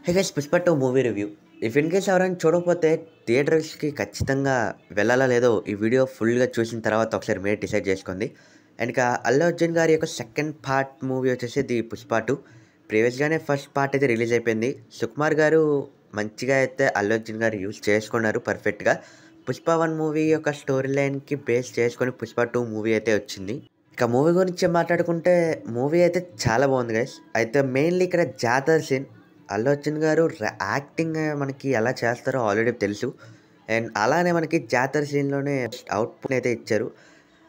Hey guys, 'Pushpa 2' movie review. If in case ఎవరైనా చూడకపోతే థియేటర్స్‌కి ఖచ్చితంగా వెళ్ళాలా లేదో ఈ వీడియో ఫుల్‌గా చూసిన తర్వాత ఒకసారి మీరే డిసైడ్ చేసుకోండి. అండ్ ఇక అల్లు అర్జున్ గారి యొక్క సెకండ్ పార్ట్ మూవీ వచ్చేసి 'పుష్ప 2'. ప్రీవియస్‌గానే ఫస్ట్ పార్ట్ అయితే రిలీజ్ అయిపోయింది. సుకుమార్ గారు మంచిగా అయితే అల్లు అర్జున్ గారు యూజ్ చేసుకున్నారు పర్ఫెక్ట్‌గా. 'పుష్ప 1' మూవీ యొక్క స్టోరీ లైన్‌కి బేస్ చేసుకొని 'పుష్ప 2' మూవీ అయితే వచ్చింది. ఇక మూవీ గురించి మాట్లాడుకుంటే మూవీ అయితే చాలా బాగుంది గైస్. అయితే మెయిన్‌లీ ఇక్కడ జాతర సీన్ అల్లు అర్జున్ గారు యాక్టింగ్ మనకి ఎలా చేస్తారో ఆల్రెడీ తెలుసు. అండ్ అలానే మనకి జాతర సీన్‌లోనే అవుట్‌పుట్ అయితే ఇచ్చారు.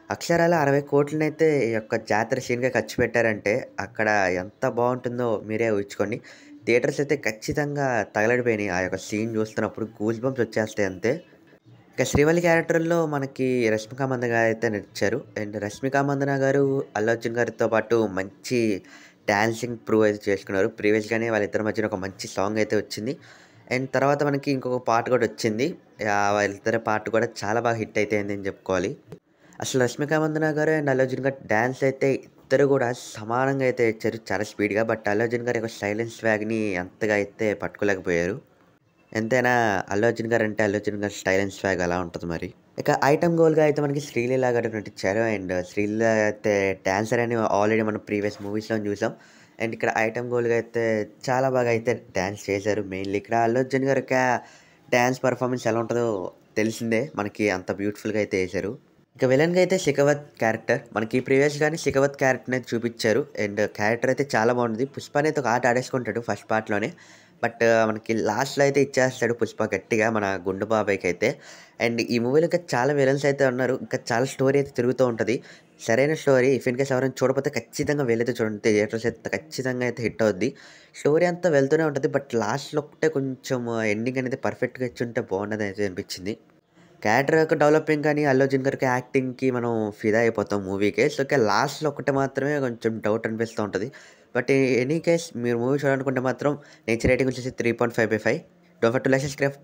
అక్షరాల 60,00,00,000 అయితే ఈ యొక్క జాతర సీన్‌కే ఖర్చు పెట్టారంటే అక్కడ ఎంత బావుంటుందో మీరే ఊహించుకోండి. థియేటర్స్ అయితే ఖచ్చితంగా తగలడిపోయినాయి. ఆ యొక్క సీన్ చూస్తున్నప్పుడు గూస్ బంప్స్ వచ్చేస్తాయి అంతే. ఇక శ్రీవల్లి క్యారెక్టర్‌లో మనకి రష్మిక మందన గారైతే నటించారు. అండ్ రష్మిక మందన గారు అల్లు అర్జున్ గారితో పాటు మంచి డాన్సింగ్ ప్రూవ్ అయితే చేసుకున్నారు. ప్రీవియస్‌గానే వాళ్ళిద్దరి మధ్యన ఒక మంచి సాంగ్ అయితే వచ్చింది. అండ్ తర్వాత మనకి ఇంకొక పాట కూడా వచ్చింది. వాళ్ళిద్దరి పాట కూడా చాలా బాగా హిట్ అయితే అయిందని చెప్పుకోవాలి. అసలు రష్మిక మందన గారు అండ్ అల్లు అర్జున్ గారు డాన్స్ అయితే ఇద్దరు కూడా సమానంగా అయితే ఇచ్చారు చాలా స్పీడ్‌గా. బట్ అల్లు అర్జున్ గారి యొక్క సైలెన్స్ స్వాగ్‌ని అంతగా అయితే పట్టుకోలేకపోయారు. ఎంతైనా అల్లు అర్జున్ గారంటే అల్లు అర్జున్ గారి స్టైల్ అండ్ స్వాగ్ అలా ఉంటది మరి. ఇక ఐటెమ్ గర్ల్‌గా అయితే మనకి శ్రీలీల గారు నటించారు. అండ్ శ్రీలీల అయితే డాన్సర్ అని ఆల్రెడీ మనం ప్రీవియస్ మూవీస్‌లో చూసాం. అండ్ ఇక్కడ ఐటెమ్ గర్ల్‌గా అయితే చాలా బాగా అయితే డాన్స్ చేశారు. మెయిన్‌లీ ఇక్కడ అల్లు అర్జున్ గారి యొక్క డాన్స్ పెర్ఫార్మన్స్ ఎలా ఉంటదో తెలిసిందే. మనకి అంత బ్యూటిఫుల్‌గా అయితే ఏశారు. ఇక విలన్‌గా అయితే శిఖవత్ క్యారెక్టర్. మనకి ప్రీవియస్‌గానే శిఖవత్ క్యారెక్టర్‌ని అయితే చూపిచ్చారు. అండ్ క్యారెక్టర్ అయితే చాలా బాగుంది. పుష్ప అయితే ఒక ఆట ఆడేసుకుంటాడు ఫస్ట్ పార్ట్‌లోనే. బట్ మనకి లాస్ట్‌లో అయితే ఇచ్చేస్తాడు పుష్ప గట్టిగా మన గుండు బాబాయ్‌కైతే. అండ్ ఈ మూవీలో ఇంకా చాలా విలన్స్ అయితే ఉన్నారు. ఇంకా చాలా స్టోరీ అయితే తిరుగుతూ ఉంటది. సరైన స్టోరీ ఇఫ్ ఇన్ కేస్ ఎవరైనా చూడకపోతే ఖచ్చితంగా వెళ్ళైతే చూడండి. థియేటర్స్ అయితే ఖచ్చితంగా అయితే హిట్ అవుద్ది. స్టోరీ అంతా వెళ్తూనే ఉంటది. బట్ లాస్ట్‌లో ఒక్కటే కొంచెం ఎండింగ్ అనేది పర్ఫెక్ట్‌గా ఇచ్చుంటే బాగుండేదైతే అనిపించింది. క్యారెక్టర్ యొక్క డెవలపింగ్ కానీ, అల్లు అర్జున్ గారికి యాక్టింగ్‌కి మనం ఫిదా అయిపోతాం మూవీకే. సో, ఇక లాస్ట్‌లో ఒక్కటి మాత్రమే కొంచెం డౌట్ అనిపిస్తూ ఉంటది. బట్ ఎనీ కేస్ మీరు మూవీ చూడాలనుకుంటే మాత్రం నేచర్ రేటింగ్ వచ్చేసి 3.5/5. Don't forget to like, subscribe.